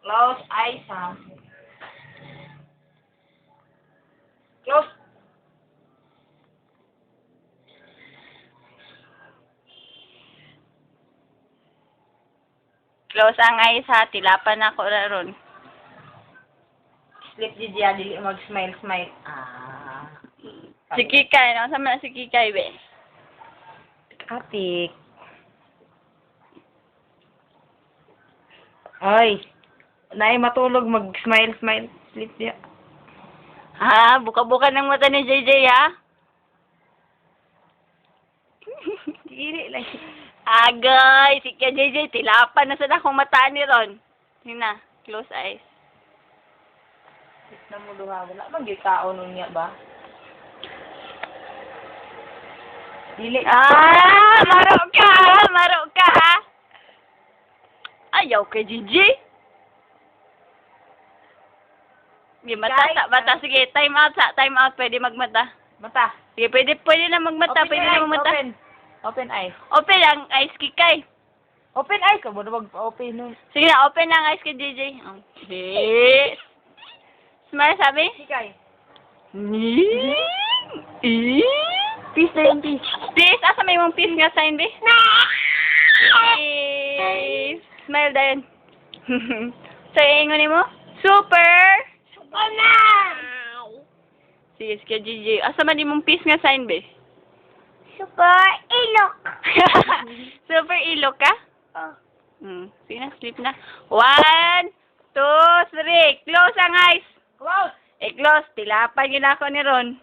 Close eyes, ha? Close. Close ang eyes ha, tilapan ako na ron. Sleep di diya, dili mag-smile, smile. Ah. Si Kikay, no? Sama na si Kikay, be. Atik. Ay. Nay matulog, mag-smile, smile. Sleep diya. Ha, buka-buka ng mata ni JJ, ha? Dili lang. Agay, si Kya JJ, tilapan na sa akong mata ni Ron. Hina, close eyes. Sleep na mo duha. Wala bang gitao nun niya ba? Dili. Maro ka, maro ka, ha? Ayaw kay JJ. Sige, mata, sige, time out, pwede magmata. Mata. Sige, pwede na magmata, Open pwede your na eyes, magmata. Open. Open eyes. Open ang eyes, Kikay. Open eyes. Kamo na mag-open nun. Sige na, open ang eyes kay JJ. Okay. Smile, sabi? Hikay. Peace na yung peace. Peace? Asa may mong peace nga sign, be? Peace. Smile din. So, ingonin mo? Super! Super na! Sige, sige, JJ. Asa man mong peace nga sign, be? Super ilok. Super ilok ka? Sige na, sleep na. 1, 2, 3. Close ang eyes. Close. Close. Tilapan yun ako ni Ron.